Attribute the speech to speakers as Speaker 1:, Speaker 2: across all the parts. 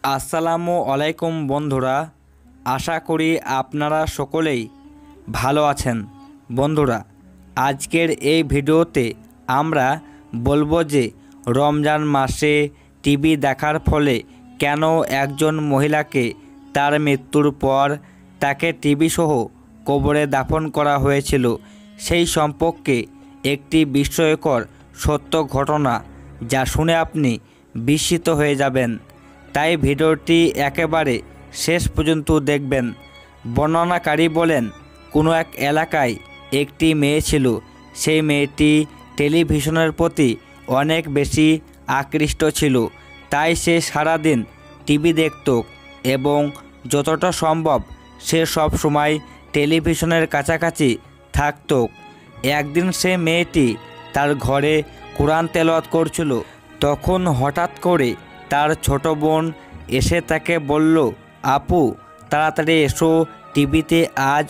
Speaker 1: আসসালামু আলাইকুম বন্ধুরা, আশা করি আপনারা সকলেই ভালো আছেন। বন্ধুরা, আজকের এই ভিডিওতে আমরা বলবো যে রমজান মাসে টিভি দেখার ফলে কেন একজন মহিলাকে তার মৃত্যুর পর তাকে টিভি সহ কবরে দাফন করা হয়েছিল, সেই সম্পর্কে একটি বিস্ময়কর সত্য ঘটনা, যা শুনে আপনি বিস্মিত হয়ে যাবেন। তাই ভিডিওটি একেবারে শেষ পর্যন্ত দেখবেন। বর্ণনাকারী বলেন, কোনো এক এলাকায় একটি মেয়ে ছিল। সেই মেয়েটি টেলিভিশনের প্রতি অনেক বেশি আকৃষ্ট ছিল। তাই সে সারাদিন টিভি দেখত এবং যতটা সম্ভব সে সব সময় টেলিভিশনের কাছাকাছি থাকত। একদিন সে মেয়েটি তার ঘরে কোরআন তেলাওয়াত করছিল। তখন হঠাৎ করে তার ছোট বোন এসে তাকে বলল, আপু, তাড়াতাড়ি এসো, টিভিতে আজ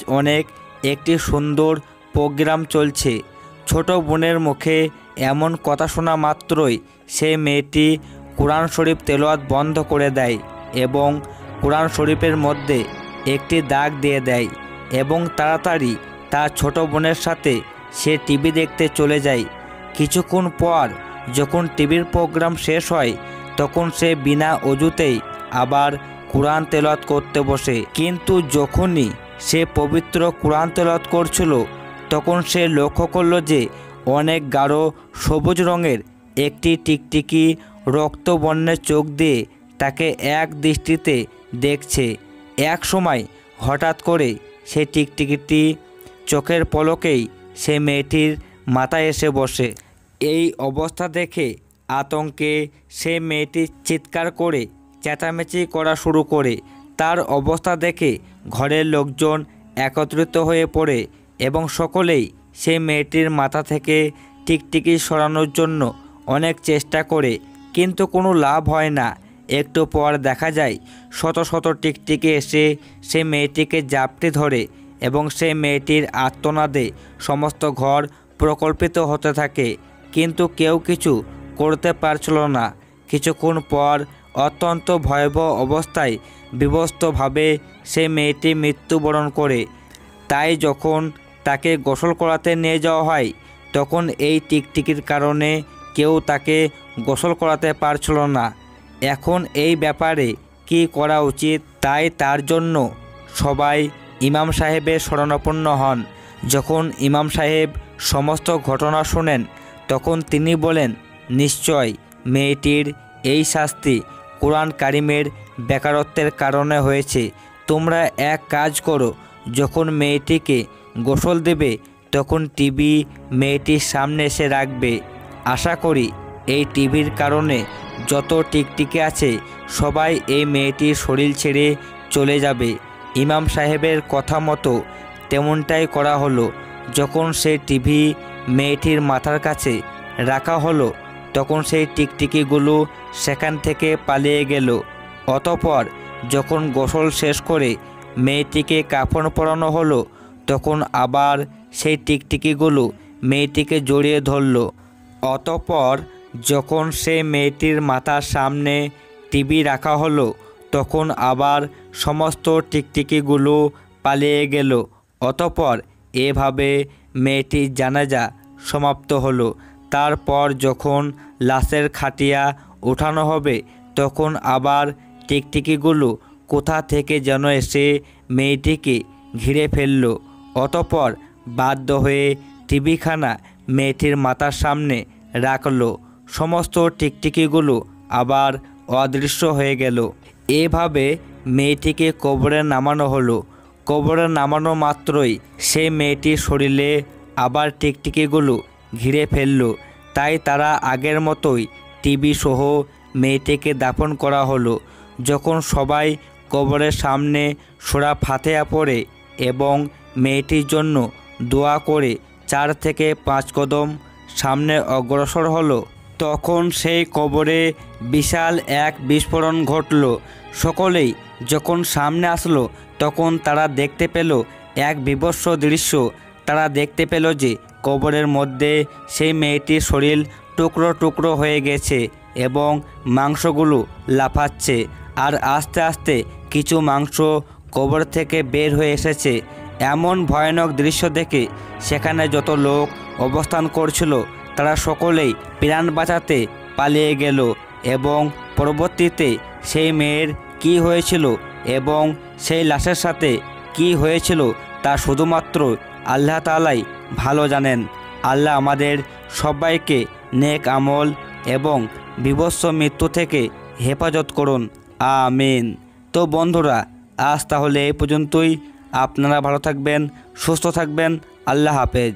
Speaker 1: একটি সুন্দর প্রোগ্রাম চলছে। ছোট বোনের মুখে এমন কথা শোনা মাত্রই সে মেয়েটি কোরআন শরীফ তেলাওয়াত বন্ধ করে দেয় এবং কোরআন শরীফের মধ্যে একটি দাগ দিয়ে দেয় এবং তাড়াতাড়ি তার ছোট বোনের সাথে সে টিভি দেখতে চলে যায়। কিছুক্ষণ পর যখন টিভির প্রোগ্রাম শেষ হয়, তখন সে বিনা অজুতেই আবার কোরআন তেলাওয়াত করতে বসে। কিন্তু যখনই সে পবিত্র কোরআন তেলাওয়াত করছিল, তখন সে লক্ষ্য করল যে অনেক গাঢ় সবুজ রঙের একটি টিকটিকি রক্তবর্ণের চোখ দিয়ে তাকে এক দৃষ্টিতে দেখছে। এক সময় হঠাৎ করে সে টিকটিকিটি চোখের পলকেই সে মেয়েটির মাথায় এসে বসে। এই অবস্থা দেখে আতঙ্কে সে মেয়েটি চিৎকার করে চেঁচামেচি করা শুরু করে। তার অবস্থা দেখে ঘরের লোকজন একত্রিত হয়ে পড়ে এবং সকলেই সে মেয়েটির মাথা থেকে টিকটিকি সরানোর জন্য অনেক চেষ্টা করে, কিন্তু কোনো লাভ হয় না। একটু পর দেখা যায় শত শত টিকটিকি এসে সে মেয়েটিকে জাপটে ধরে এবং সে মেয়েটির আর্তনাদে সমস্ত ঘর প্রকল্পিত হতে থাকে, কিন্তু কেউ কিছু করতে পারছিল না। কিছুক্ষণ পর অত্যন্ত ভয়াবহ অবস্থায় বিবস্ত্রভাবে সে মেয়েটি মৃত্যুবরণ করে। তাই যখন তাকে গোসল করাতে নিয়ে যাওয়া হয়, তখন এই টিকটিকির কারণে কেউ তাকে গোসল করাতে পারছিল না। এখন এই ব্যাপারে কি করা উচিত, তাই তার জন্য সবাই ইমাম সাহেবের শরণাপন্ন হন। যখন ইমাম সাহেব সমস্ত ঘটনা শোনেন, তখন তিনি বলেন, নিশ্চয় মেয়েটির এই শাস্তি কোরআন কারিমের বেকারত্বের কারণে হয়েছে। তোমরা এক কাজ করো, যখন মেয়েটিকে গোসল দেবে তখন টিভি মেয়েটির সামনে এসে রাখবে। আশা করি এই টিভির কারণে যত টিকটিকি আছে সবাই এই মেয়েটির শরীর ছেড়ে চলে যাবে। ইমাম সাহেবের কথা মতো তেমনটাই করা হলো। যখন সেই টিভি মেয়েটির মাথার কাছে রাখা হলো, তখন সেই টিকটিকিগুলো সেখান থেকে পালিয়ে গেল। অতঃপর যখন গোসল শেষ করে মেয়েটিকে কাফন পরানো হলো, তখন আবার সেই টিকটিকিগুলো মেয়েটিকে জড়িয়ে ধরল। অতঃপর যখন সেই মেয়েটির মাথার সামনে টিভি রাখা হলো, তখন আবার সমস্ত টিকটিকিগুলো পালিয়ে গেল। অতঃপর এভাবে মেয়েটির জানাজা সমাপ্ত হলো। তারপর যখন লাশের খাটিয়া ওঠানো হবে, তখন আবার টিকটিকিগুলো কোথা থেকে যেন এসে মেয়েটিকে ঘিরে ফেলল। অতঃপর বাধ্য হয়ে টিভিখানা মেয়েটির মাথার সামনে রাখল। সমস্ত টিকটিকিগুলো আবার অদৃশ্য হয়ে গেল। এভাবে মেয়েটিকে কবরে নামানো হলো। কবরে নামানো মাত্রই সেই মেয়েটির শরীরে আবার টিকটিকিগুলো ঘিরে ফেলল। তাই তারা আগের মতোই টিভি সহ মেয়েটিকে দাফন করা হলো। যখন সবাই কবরের সামনে সূরা ফাতিহা পড়ে এবং মেয়েটির জন্য দোয়া করে 4 থেকে 5 কদম সামনে অগ্রসর হলো, তখন সেই কবরে বিশাল এক বিস্ফোরণ ঘটল। সকলেই যখন সামনে আসলো, তখন তারা দেখতে পেল এক বীভৎস দৃশ্য। তারা দেখতে পেল যে কবরের মধ্যে সেই মেয়েটির শরীর টুকরো টুকরো হয়ে গেছে এবং মাংসগুলো লাফাচ্ছে। আর আস্তে আস্তে কিছু মাংস কবর থেকে বের হয়ে এসেছে। এমন ভয়ানক দৃশ্য দেখে সেখানে যত লোক অবস্থান করছিল তারা সকলেই প্রাণ বাঁচাতে পালিয়ে গেল এবং পরবর্তীতে সেই মেয়ের কি হয়েছিল এবং সেই লাশের সাথে কি হয়েছিল তা শুধুমাত্র আল্লাহ তাআলাই ভালো জানেন। আল্লাহ আমাদের সবাইকে নেক আমল এবং বিভৎস মৃত্যু থেকে হেফাজত করুন, আমিন। তো বন্ধুরা, আজ তাহলে এই পর্যন্তই। আপনারা ভালো থাকবেন, সুস্থ থাকবেন। আল্লাহ হাফেজ।